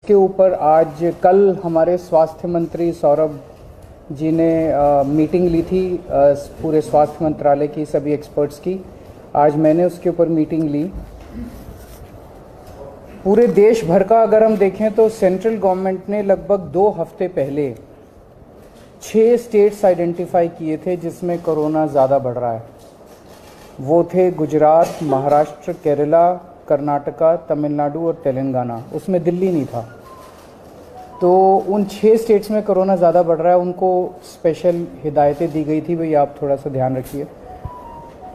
के ऊपर आज कल हमारे स्वास्थ्य मंत्री सौरभ जी ने मीटिंग ली थी पूरे स्वास्थ्य मंत्रालय की सभी एक्सपर्ट्स की। आज मैंने उसके ऊपर मीटिंग ली। पूरे देश भर का अगर हम देखें तो सेंट्रल गवर्नमेंट ने लगभग 2 हफ्ते पहले 6 स्टेट्स आइडेंटिफाई किए थे जिसमें कोरोना ज़्यादा बढ़ रहा है। वो थे गुजरात, महाराष्ट्र, केरला, कर्नाटका, तमिलनाडु और तेलंगाना। उसमें दिल्ली नहीं था। तो उन 6 स्टेट्स में कोरोना ज़्यादा बढ़ रहा है, उनको स्पेशल हिदायतें दी गई थी, भाई आप थोड़ा सा ध्यान रखिए।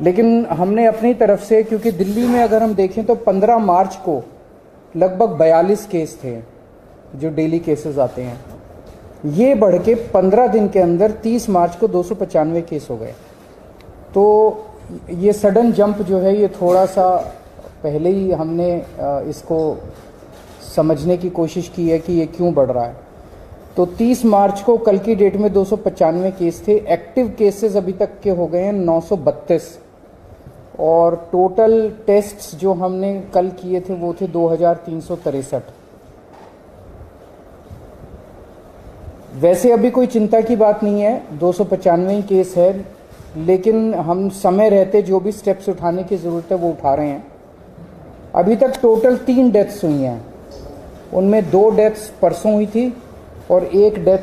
लेकिन हमने अपनी तरफ से, क्योंकि दिल्ली में अगर हम देखें तो 15 मार्च को लगभग 42 केस थे जो डेली केसेस आते हैं। ये बढ़ के 15 दिन के अंदर 30 मार्च को 295 केस हो गए। तो ये सडन जंप जो है, ये थोड़ा सा पहले ही हमने इसको समझने की कोशिश की है कि ये क्यों बढ़ रहा है। तो 30 मार्च को कल की डेट में 295 केस थे। एक्टिव केसेस अभी तक के हो गए हैं 932 और टोटल टेस्ट्स जो हमने कल किए थे वो थे 2363। वैसे अभी कोई चिंता की बात नहीं है, 295 केस है, लेकिन हम समय रहते जो भी स्टेप्स उठाने की ज़रूरत है वो उठा रहे हैं। अभी तक टोटल 3 डेथ्स हुई हैं, उनमें 2 डेथ्स परसों हुई थी और 1 डेथ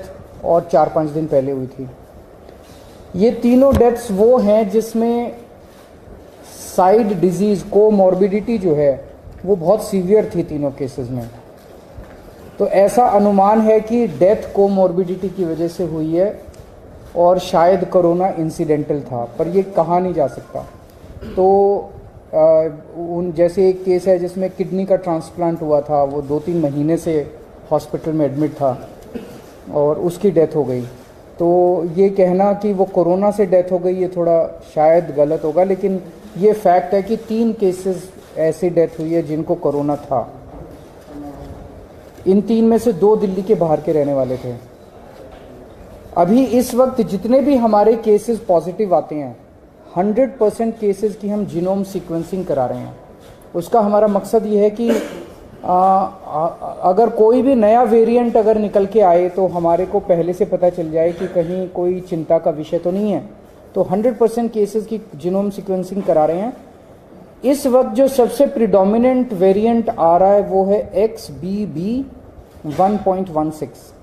और 4-5 दिन पहले हुई थी। ये तीनों डेथ्स वो हैं जिसमें साइड डिजीज कोमॉर्बिडिटी जो है वो बहुत सीवियर थी तीनों केसेस में। तो ऐसा अनुमान है कि डेथ कोमॉर्बिडिटी की वजह से हुई है और शायद कोरोना इंसिडेंटल था, पर ये कहा नहीं जा सकता। तो जैसे एक केस है जिसमें किडनी का ट्रांसप्लांट हुआ था, वो 2-3 महीने से हॉस्पिटल में एडमिट था और उसकी डेथ हो गई। तो ये कहना कि वो कोरोना से डेथ हो गई ये थोड़ा शायद गलत होगा, लेकिन ये फैक्ट है कि 3 केसेस ऐसी डेथ हुई है जिनको कोरोना था। इन 3 में से 2 दिल्ली के बाहर के रहने वाले थे। अभी इस वक्त जितने भी हमारे केसेस पॉजिटिव आते हैं, 100% केसेस की हम जीनोम सीक्वेंसिंग करा रहे हैं। उसका हमारा मकसद ये है कि अगर कोई भी नया वेरिएंट अगर निकल के आए तो हमारे को पहले से पता चल जाए कि कहीं कोई चिंता का विषय तो नहीं है। तो 100% केसेस की जीनोम सीक्वेंसिंग करा रहे हैं। इस वक्त जो सबसे प्रिडोमिनेंट वेरिएंट आ रहा है वो है XBB.1.16।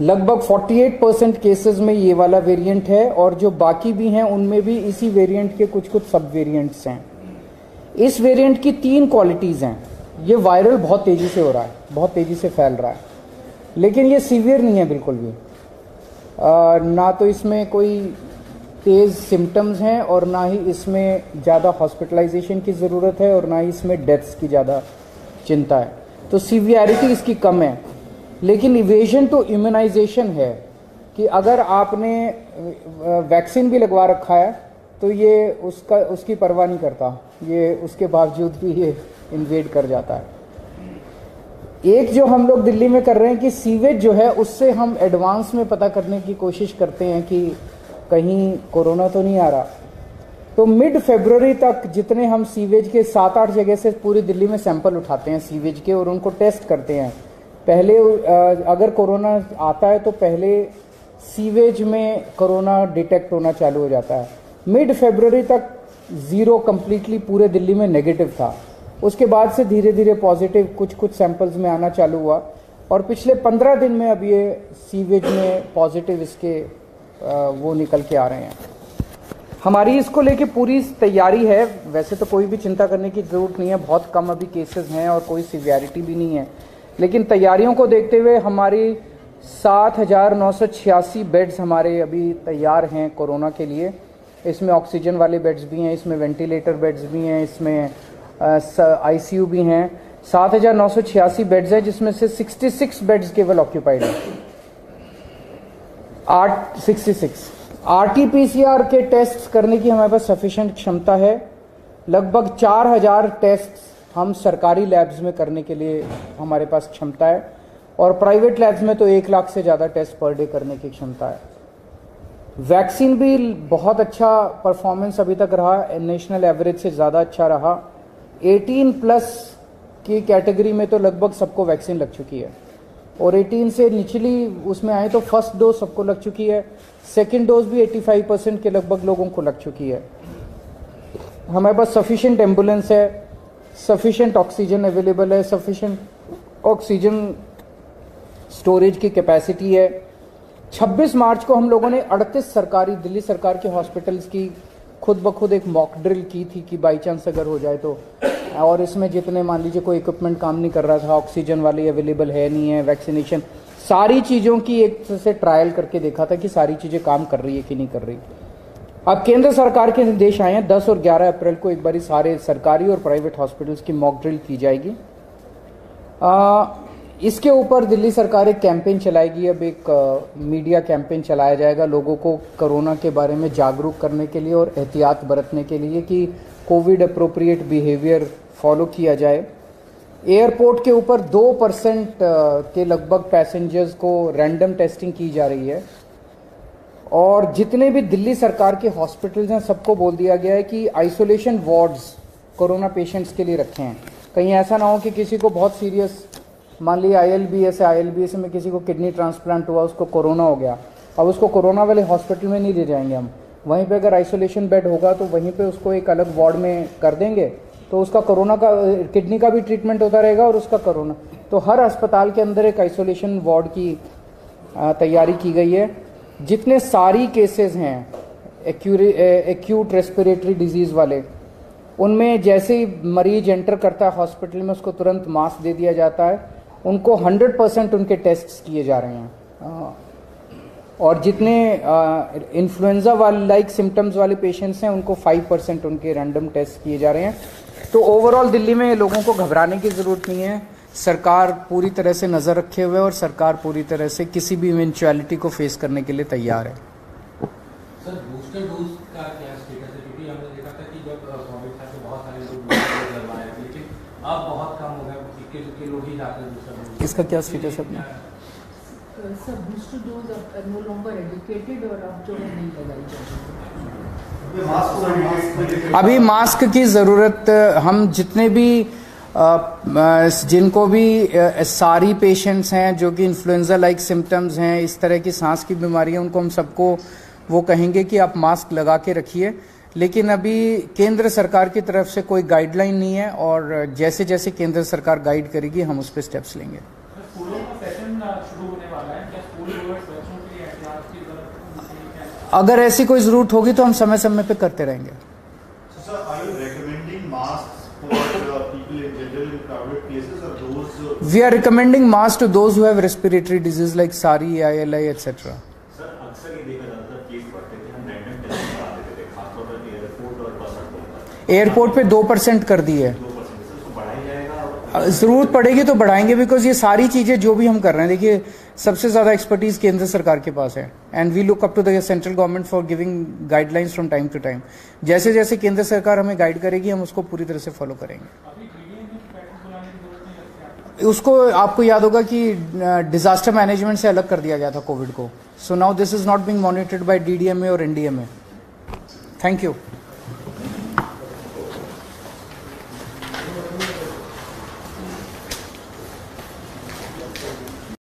लगभग 48% केसेस में ये वाला वेरिएंट है और जो बाकी भी हैं उनमें भी इसी वेरिएंट के कुछ सब वेरिएंट्स हैं। इस वेरिएंट की 3 क्वालिटीज़ हैं। ये वायरल बहुत तेज़ी से हो रहा है, बहुत तेज़ी से फैल रहा है, लेकिन ये सीवियर नहीं है बिल्कुल भी। ना तो इसमें कोई तेज़ सिम्टम्स हैं और ना ही इसमें ज़्यादा हॉस्पिटलाइजेशन की ज़रूरत है और ना ही इसमें डेथ्स की ज़्यादा चिंता है। तो सीवियरिटी इसकी कम है। लेकिन इवेजन टू इम्यूनाइजेशन है कि अगर आपने वैक्सीन भी लगवा रखा है तो ये उसकी परवाह नहीं करता, ये उसके बावजूद भी ये इन्वेड कर जाता है। एक जो हम लोग दिल्ली में कर रहे हैं कि सीवेज जो है उससे हम एडवांस में पता करने की कोशिश करते हैं कि कहीं कोरोना तो नहीं आ रहा। तो मिड फरवरी तक जितने हम सीवेज के 7-8 जगह से पूरी दिल्ली में सैंपल उठाते हैं सीवेज के और उनको टेस्ट करते हैं। पहले अगर कोरोना आता है तो पहले सीवेज में कोरोना डिटेक्ट होना चालू हो जाता है। मिड फरवरी तक 0 कंप्लीटली पूरे दिल्ली में नेगेटिव था। उसके बाद से धीरे धीरे पॉजिटिव कुछ सैंपल्स में आना चालू हुआ और पिछले 15 दिन में अब ये सीवेज में पॉजिटिव इसके वो निकल के आ रहे हैं। हमारी इसको लेके पूरी तैयारी है। वैसे तो कोई भी चिंता करने की ज़रूरत नहीं है, बहुत कम अभी केसेस हैं और कोई सीवियरिटी भी नहीं है, लेकिन तैयारियों को देखते हुए हमारी 7,986 बेड्स हमारे अभी तैयार हैं कोरोना के लिए। इसमें ऑक्सीजन वाले बेड्स भी हैं, इसमें वेंटिलेटर बेड्स भी हैं, इसमें आईसीयू भी हैं। 7,986 बेड्स हैं जिसमें से 66 बेड्स केवल ऑक्यूपाइड हैं। 66 RT-PCR के टेस्ट करने की हमारे पास सफिशिएंट क्षमता है। लगभग 4,000 टेस्ट हम सरकारी लैब्स में करने के लिए हमारे पास क्षमता है और प्राइवेट लैब्स में तो 1 लाख से ज़्यादा टेस्ट पर डे करने की क्षमता है। वैक्सीन भी बहुत अच्छा परफॉर्मेंस अभी तक रहा, नेशनल एवरेज से ज़्यादा अच्छा रहा। 18+ की कैटेगरी में तो लगभग सबको वैक्सीन लग चुकी है, और 18 से निचली उसमें आए तो फर्स्ट डोज सबको लग चुकी है, सेकेंड डोज भी 85% के लगभग लोगों को लग चुकी है। हमारे पास सफिशिएंट एम्बुलेंस है, सफिशिएंट ऑक्सीजन अवेलेबल है, सफिशिएंट ऑक्सीजन स्टोरेज की कैपेसिटी है। 26 मार्च को हम लोगों ने 38 सरकारी दिल्ली सरकार के हॉस्पिटल्स की खुद ब खुद एक मॉक ड्रिल की थी कि बाई चांस अगर हो जाए तो, और इसमें जितने मान लीजिए कोई इक्विपमेंट काम नहीं कर रहा था, ऑक्सीजन वाली अवेलेबल है नहीं है, वैक्सीनेशन, सारी चीज़ों की एक से ट्रायल करके देखा था कि सारी चीज़ें काम कर रही है कि नहीं कर रही। अब केंद्र सरकार के निर्देश आए हैं, 10 और 11 अप्रैल को एक बारी सारे सरकारी और प्राइवेट हॉस्पिटल्स की मॉक ड्रिल की जाएगी। इसके ऊपर दिल्ली सरकार एक कैंपेन चलाएगी, अब एक मीडिया कैंपेन चलाया जाएगा लोगों को कोरोना के बारे में जागरूक करने के लिए और एहतियात बरतने के लिए कि कोविड अप्रोप्रिएट बिहेवियर फॉलो किया जाए। एयरपोर्ट के ऊपर 2% के लगभग पैसेंजर्स को रैंडम टेस्टिंग की जा रही है, और जितने भी दिल्ली सरकार के हॉस्पिटल्स हैं सबको बोल दिया गया है कि आइसोलेशन वार्ड्स कोरोना पेशेंट्स के लिए रखे हैं। कहीं ऐसा ना हो कि किसी को बहुत सीरियस, मान लिया ILBS में किसी को किडनी ट्रांसप्लांट हुआ, उसको कोरोना हो गया, अब उसको कोरोना वाले हॉस्पिटल में नहीं ले जाएंगे हम, वहीं पे अगर आइसोलेशन बेड होगा तो वहीं पे उसको एक अलग वार्ड में कर देंगे, तो उसका कोरोना का, किडनी का भी ट्रीटमेंट होता रहेगा और उसका कोरोना। तो हर अस्पताल के अंदर एक आइसोलेशन वार्ड की तैयारी की गई है। जितने सारी केसेस हैं एक्यूट रेस्पिरेटरी डिजीज़ वाले, उनमें जैसे ही मरीज एंटर करता है हॉस्पिटल में उसको तुरंत मास्क दे दिया जाता है, उनको 100% उनके टेस्ट किए जा रहे हैं। और जितने इन्फ्लुएंजा वाले लाइक सिम्टम्स वाले पेशेंट्स हैं उनको 5% उनके रैंडम टेस्ट किए जा रहे हैं। तो ओवरऑल दिल्ली में लोगों को घबराने की ज़रूरत नहीं है, सरकार पूरी तरह से नज़र रखे हुए और सरकार पूरी तरह से किसी भी इवेंचुअलिटी को फेस करने के लिए तैयार है। सर, बूस्टर डोज का क्या स्टेटस है? क्योंकि हमने देखा था कि जब कोविड था तो बहुत सारे लोग बूस्टर डोज लगवाए, लेकिन अब बहुत कम हो गया, इक्के लोग ही जाते हैं बूस्टर डोज। इसका क्या स्टेटस है अपना? सर, बूस्टर डोज अब नो लॉन्गर एजुकेटेड और अब जो है नहीं लगाई जाती। अभी मास्क की ज़रूरत, हम जितने भी जिनको भी सारी पेशेंट्स हैं जो कि इन्फ्लुएंजा लाइक सिम्टम्स हैं, इस तरह की सांस की बीमारियां, उनको हम सबको वो कहेंगे कि आप मास्क लगा के रखिए। लेकिन अभी केंद्र सरकार की तरफ से कोई गाइडलाइन नहीं है, और जैसे जैसे केंद्र सरकार गाइड करेगी हम उस पर स्टेप्स लेंगे। स्कूलों का सेशन शुरू होने वाला है, क्या स्कूल गोअर्स बच्चों के लिए एहतियात की जरूरत? अगर ऐसी कोई ज़रूरत होगी तो हम समय समय पे करते रहेंगे। We are recommending masks to those who have respiratory disease like SARI, AILI, etc. Sir, अक्सर ये देखा जाता था केस बढ़ते थे, हम रैंडम टेस्ट करा देते थे, खासतौर पर एयरपोर्ट और बस अड्डों पर। एयरपोर्ट पे 2% कर दी है, 2% उसको बढ़ाया जाएगा? ज़रूरत पड़ेगी तो बढ़ाएंगे, बिकॉज ये सारी चीज़ें जो भी हम कर रहे हैं, देखिए सबसे ज़्यादा एक्सपर्टीज केंद्र सरकार के पास है, and we look up to the central government for giving guidelines from time to time. जैसे जैसे केंद्र सरकार हमें गाइड करेगी हम उसको पूरी तरह से फॉलो करेंगे। उसको आपको याद होगा कि डिजास्टर मैनेजमेंट से अलग कर दिया गया था कोविड को, so now this is not being monitored by DDMA और NDMA। Thank you.